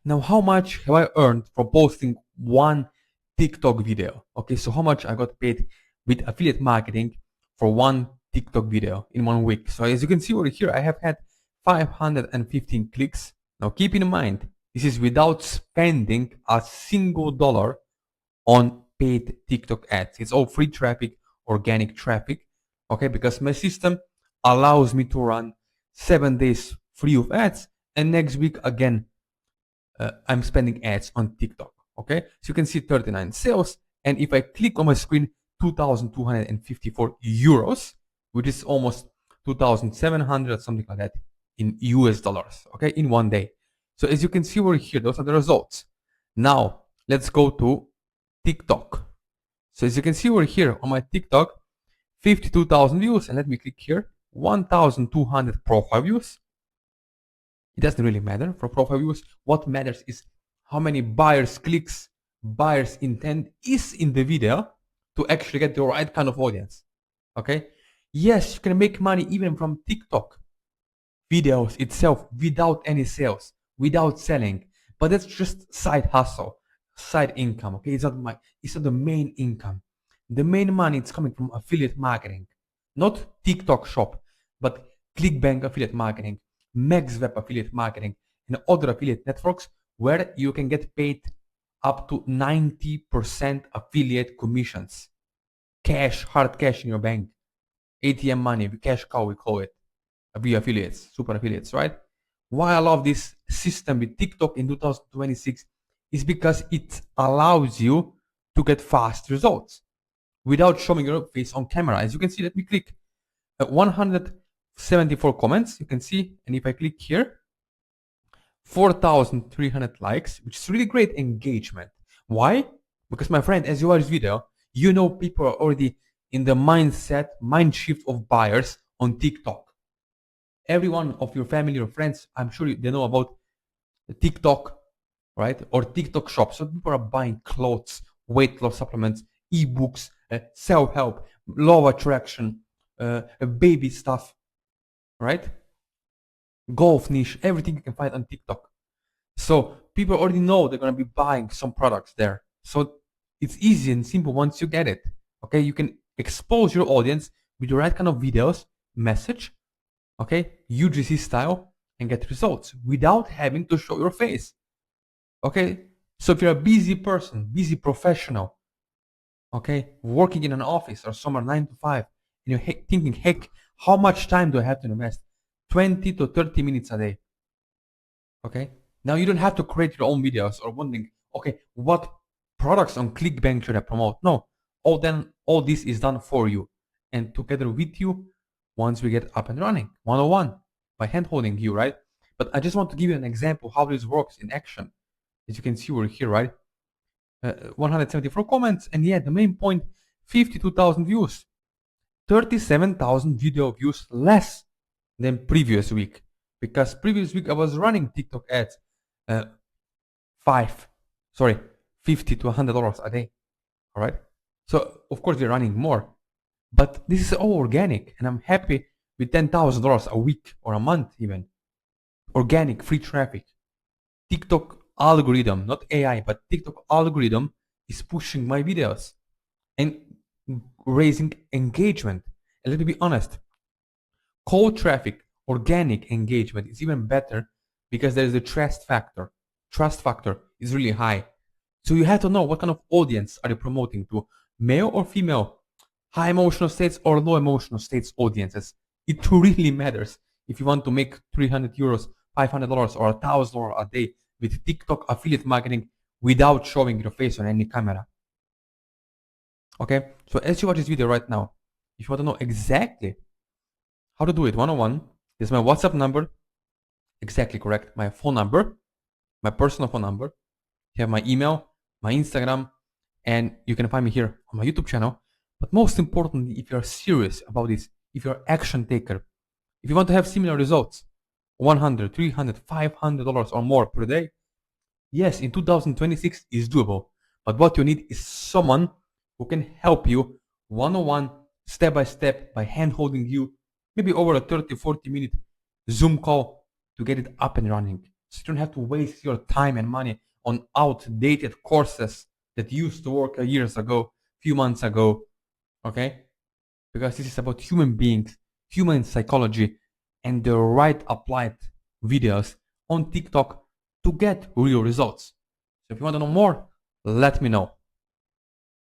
Now, how much have I earned from posting one TikTok video? Okay, so how much I got paid with affiliate marketing for one TikTok video in 1 week? So as you can see over here, I have had 515 clicks. Now keep in mind, this is without spending a single dollar on paid TikTok ads. It's all free traffic, organic traffic. Okay, because my system allows me to run 7 days free of ads, and next week again I'm spending ads on TikTok. Okay, so you can see 39 sales, and if I click on my screen, 2,254 euros, which is almost 2,700, something like that, in US dollars. Okay, in 1 day. So as you can see over here, those are the results. Now let's go to TikTok. So as you can see over here on my TikTok, 52,000 views, and let me click here, 1,200 profile views. It doesn't really matter for profile views. What matters is how many buyers clicks, buyers intent is in the video to actually get the right kind of audience. Okay. Yes, you can make money even from TikTok videos itself without any sales, without selling, but that's just side hustle, side income. Okay. It's not the main income. The main money is coming from affiliate marketing, not TikTok shop, but CLICKBANK affiliate marketing, MaxWeb affiliate marketing, and other affiliate networks where you can get paid up to 90% affiliate commissions. Cash, hard cash in your bank. ATM money, cash cow we call it. Via affiliates, super affiliates, right? Why I love this system with TikTok in 2026 is because it allows you to get fast results without showing your face on camera. As you can see, let me click 174 comments, you can see, and if I click here, 4,300 likes, which is really great engagement. Why? Because my friend, as you watch this video, you know people are already in the mind shift of buyers on TikTok. Everyone of your family or friends, I'm sure they know about TikTok, right? Or TikTok shops. So people are buying clothes, weight loss supplements, ebooks, self-help, law of attraction, baby stuff, right? Golf niche, everything you can find on TikTok. So people already know they're going to be buying some products there. So it's easy and simple once you get it. Okay, you can expose your audience with the right kind of videos, message, okay, UGC style, and get results without having to show your face. Okay, so if you're a busy person, busy professional, okay, working in an office or somewhere 9 to 5, and you're thinking, heck, how much time do I have to invest? 20 to 30 minutes a day. Okay, now you don't have to create your own videos or wondering, okay, what products on ClickBank should I promote? No, all this is done for you and together with you once we get up and running, 101, by hand holding you, right? But I just want to give you an example how this works in action. As you can see, we're here, right? 174 comments, and yeah, the main point, 52,000 views, 37,000 video views less than previous week, because previous week I was running TikTok ads, $50 to $100 a day. All right, so of course we're running more, but this is all organic, and I'm happy with $10,000 a week or a month even. Organic, free traffic. TikTok algorithm, not AI, but TikTok algorithm is pushing my videos and raising engagement. And let me be honest, cold traffic, organic engagement is even better because there is a trust factor. Trust factor is really high. So you have to know what kind of audience are you promoting to, male or female, high emotional states or low emotional states audiences. It really matters if you want to make 300 euros, $500 or $1,000 a day with TikTok affiliate marketing without showing your face on any camera. Okay, so as you watch this video right now, if you want to know exactly how to do it 101, this is my WhatsApp number, exactly correct, my phone number, my personal phone number, you have my email, my Instagram, and you can find me here on my YouTube channel. But most importantly, if you're serious about this, if you're an action taker, if you want to have similar results, $100, $300, $500 or more per day, yes, in 2026 is doable. But what you need is someone who can help you one-on-one, step by step, by hand holding you, maybe over a 30-40 minute Zoom call to get it up and running. So you don't have to waste your time and money on outdated courses that used to work years ago, few months ago, okay? Because this is about human beings, human psychology, and the right applied videos on TikTok to get real results. So if you want to know more, let me know.